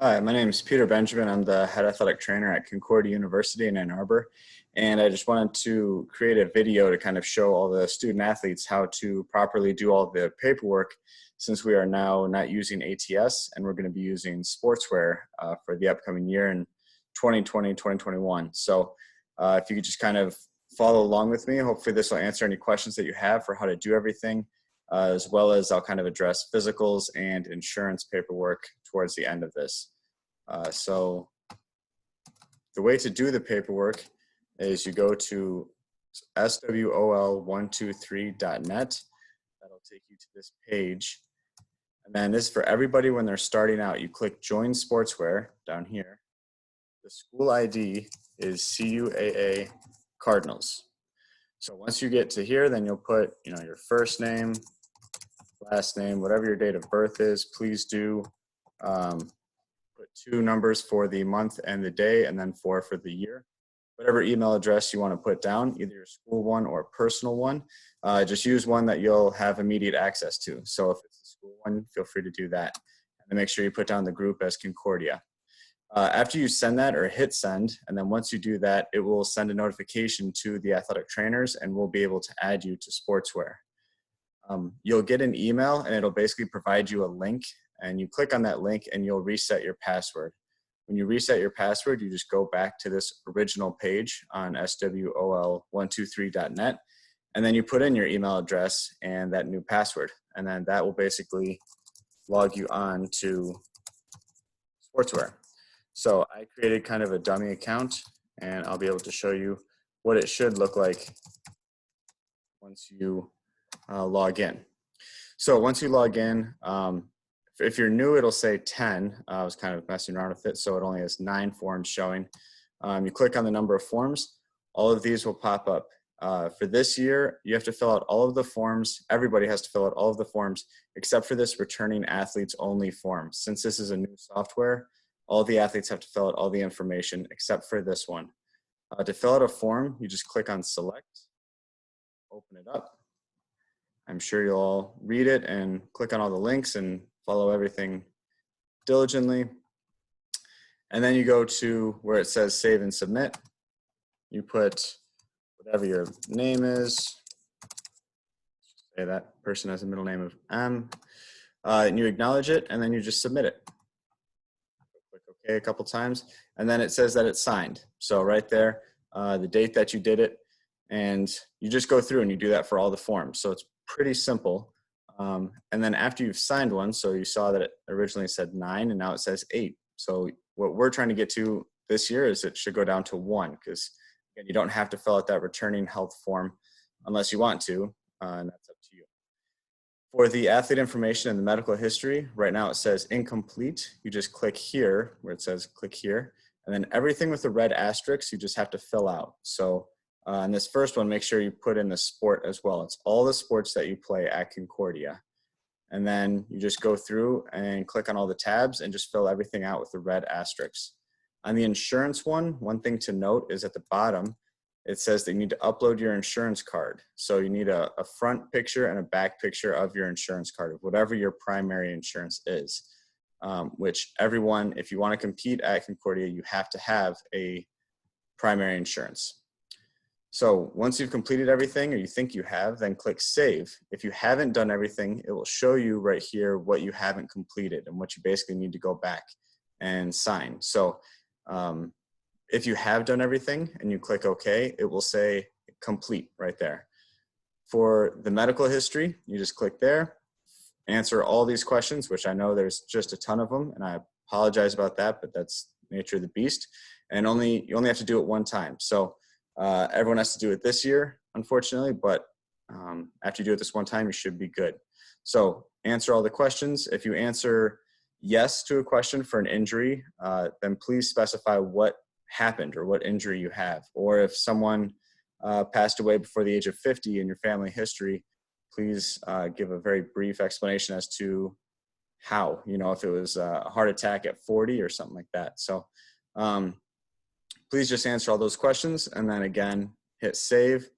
Hi, my name is Peter Benjamin. I'm the head athletic trainer at Concordia University in Ann Arbor. And I just wanted to create a video to kind of show all the student athletes how to properly do all the paperwork, since we are now not using ATS and we're going to be using SportsWare for the upcoming year in 2020, 2021. So if you could just kind of follow along with me, hopefully this will answer any questions that you have for how to do everything. As well as I'll kind of address physicals and insurance paperwork towards the end of this. So the way to do the paperwork is you go to swol123.net. That'll take you to this page. And then this is for everybody when they're starting out. You click Join SportsWare down here. The school ID is CUAA Cardinals. So once you get to here, then you'll put your first name, last name, whatever your date of birth is. Please do put 2 numbers for the month and the day, and then 4 for the year. Whatever email address you want to put down, either your school one or personal one, just use one that you'll have immediate access to. So if it's a school one, feel free to do that. And then make sure you put down the group as Concordia. After you send that or hit send, and then once you do that, it will send a notification to the athletic trainers and we'll be able to add you to SportsWare. You'll get an email and it'll basically provide you a link, and you click on that link and you'll reset your password. When you reset your password, you just go back to this original page on swol123.net, and then you put in your email address and that new password, and then that will basically log you on to SportsWare. So I created kind of a dummy account, and I'll be able to show you what it should look like once you log in. So once you log in, if you're new, it'll say 10. I was kind of messing around with it, so it only has 9 forms showing. You click on the number of forms, all of these will pop up. For this year, you have to fill out all of the forms. Everybody has to fill out all of the forms except for this returning athletes only form. Since this is a new software, all the athletes have to fill out all the information except for this one. To fill out a form, you just click on select, open it up. I'm sure you'll all read it and click on all the links and follow everything diligently. And then you go to where it says save and submit. You put whatever your name is. Say that person has a middle name of M. And you acknowledge it, and then you just submit it. Click OK a couple times, and then it says that it's signed. So right there, the date that you did it, and you just go through and you do that for all the forms. So it's pretty simple. And then after you've signed one, so you saw that it originally said 9 and now it says 8. So what we're trying to get to this year is it should go down to 1, because again, you don't have to fill out that returning health form unless you want to, and that's up to you. For the athlete information and the medical history, right now it says incomplete. You just click here where it says click here, and then everything with the red asterisk you just have to fill out. So in this first one, make sure you put in the sport as well. It's all the sports that you play at Concordia. And then you just go through and click on all the tabs and just fill everything out with the red asterisks. On the insurance one thing to note is at the bottom, it says that you need to upload your insurance card. So you need a front picture and a back picture of your insurance card, of whatever your primary insurance is, which everyone, if you want to compete at Concordia, you have to have a primary insurance. So once you've completed everything, or you think you have, then click save. If you haven't done everything, it will show you right here what you haven't completed and what you basically need to go back and sign. So if you have done everything and you click OK, it will say complete right there. For the medical history, you just click there, answer all these questions, which I know there's just a ton of them, and I apologize about that, but that's the nature of the beast. And you only have to do it one time. So everyone has to do it this year, unfortunately, but after you do it this one time, you should be good. So answer all the questions. If you answer yes to a question for an injury, then please specify what happened or what injury you have. Or if someone passed away before the age of 50 in your family history, please give a very brief explanation as to how, if it was a heart attack at 40 or something like that. So please just answer all those questions, and then again, hit save.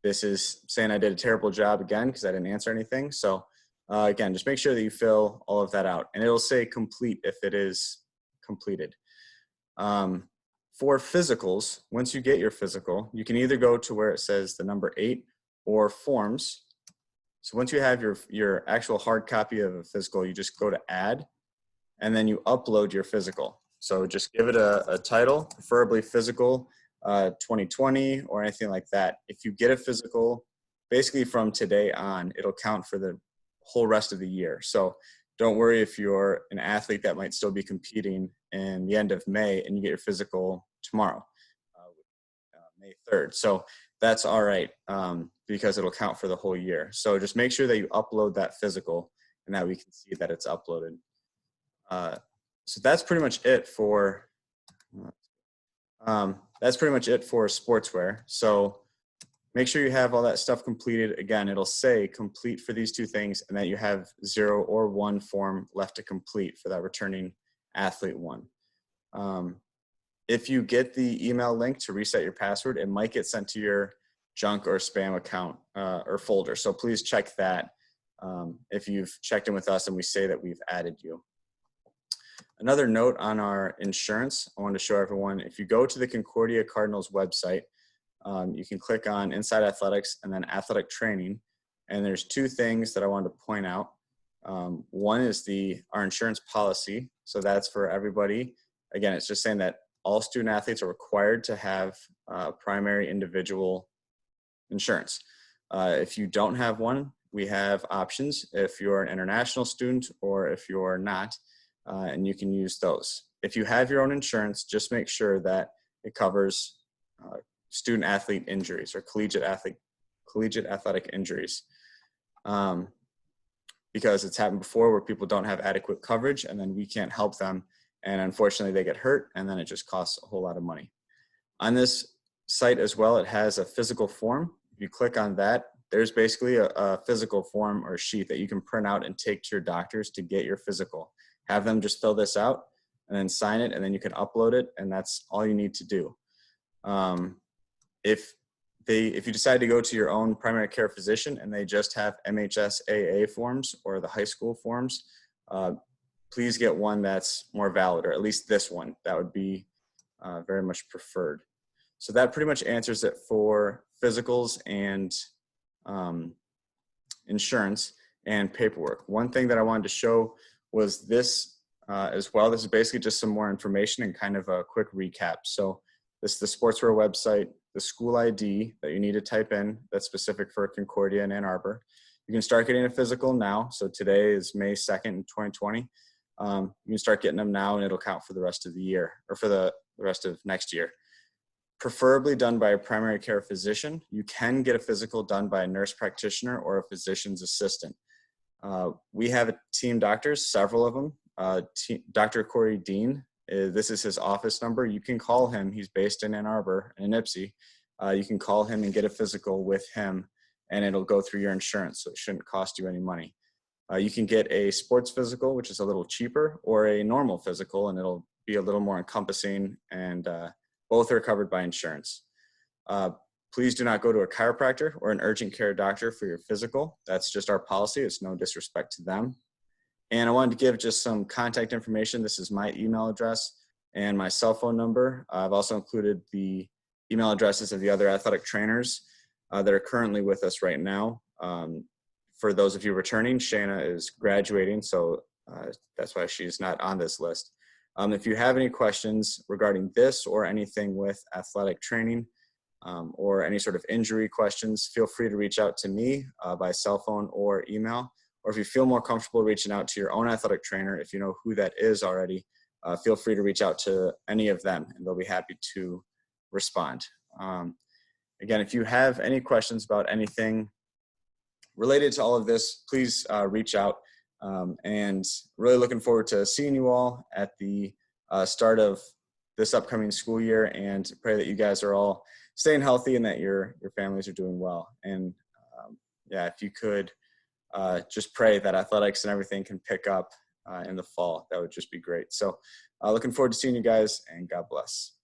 This is saying I did a terrible job again because I didn't answer anything. So again, just make sure that you fill all of that out, and it'll say complete if it is completed. For physicals, once you get your physical, you can either go to where it says the number 8 or forms. So once you have your actual hard copy of a physical, you just go to add, and then you upload your physical. So just give it a title, preferably physical 2020 or anything like that. If you get a physical, basically from today on, it'll count for the whole rest of the year. So don't worry if you're an athlete that might still be competing in the end of May and you get your physical tomorrow, May 3rd. So that's all right, because it'll count for the whole year. So just make sure that you upload that physical and that we can see that it's uploaded. So that's pretty much it for SportsWare. So make sure you have all that stuff completed. Again, it'll say complete for these two things, and that you have 0 or 1 form left to complete for that returning athlete one. If you get the email link to reset your password, it might get sent to your junk or spam account or folder. So please check that if you've checked in with us and we say that we've added you. Another note on our insurance, I wanted to show everyone, if you go to the Concordia Cardinals website, you can click on Inside Athletics and then Athletic Training. And there's 2 things that I wanted to point out. One is our insurance policy. So that's for everybody. Again, it's just saying that all student athletes are required to have primary individual insurance. If you don't have one, we have options if you're an international student or if you're not, and you can use those. If you have your own insurance, just make sure that it covers student athlete injuries or collegiate athletic injuries, because it's happened before where people don't have adequate coverage and then we can't help them, and unfortunately they get hurt and then it just costs a whole lot of money. On this site as well, it has a physical form. If you click on that, there's basically a physical form or sheet that you can print out and take to your doctors to get your physical. Have them just fill this out and then sign it, and then you can upload it, and that's all you need to do. If you decide to go to your own primary care physician and they just have MHSAA forms or the high school forms, please get one that's more valid, or at least this one. That would be very much preferred. So that pretty much answers it for physicals and insurance and paperwork. One thing that I wanted to show was this as well. This is basically just some more information and kind of a quick recap. So this is the SportsWare website, the school ID that you need to type in that's specific for Concordia and Ann Arbor. You can start getting a physical now. So today is May 2nd, 2020. You can start getting them now and it'll count for the rest of the year, or for the rest of next year. Preferably done by a primary care physician. You can get a physical done by a nurse practitioner or a physician's assistant. We have team doctors, several of them. Dr. Corey Dean, this is his office number. You can call him. He's based in Ann Arbor, in Ipsy. You can call him and get a physical with him, and it'll go through your insurance, so it shouldn't cost you any money. You can get a sports physical, which is a little cheaper, or a normal physical, and it'll be a little more encompassing, and both are covered by insurance. Please do not go to a chiropractor or an urgent care doctor for your physical. That's just our policy. It's no disrespect to them. And I wanted to give just some contact information. This is my email address and my cell phone number. I've also included the email addresses of the other athletic trainers that are currently with us right now. For those of you returning, Shayna is graduating, so that's why she's not on this list. If you have any questions regarding this or anything with athletic training, or any sort of injury questions, feel free to reach out to me by cell phone or email. Or if you feel more comfortable reaching out to your own athletic trainer, if you know who that is already, feel free to reach out to any of them and they'll be happy to respond. Again, if you have any questions about anything related to all of this, please reach out. And really looking forward to seeing you all at the start of this upcoming school year, and pray that you guys are all staying healthy and that your families are doing well. And yeah, if you could just pray that athletics and everything can pick up in the fall, that would just be great. So looking forward to seeing you guys, and God bless.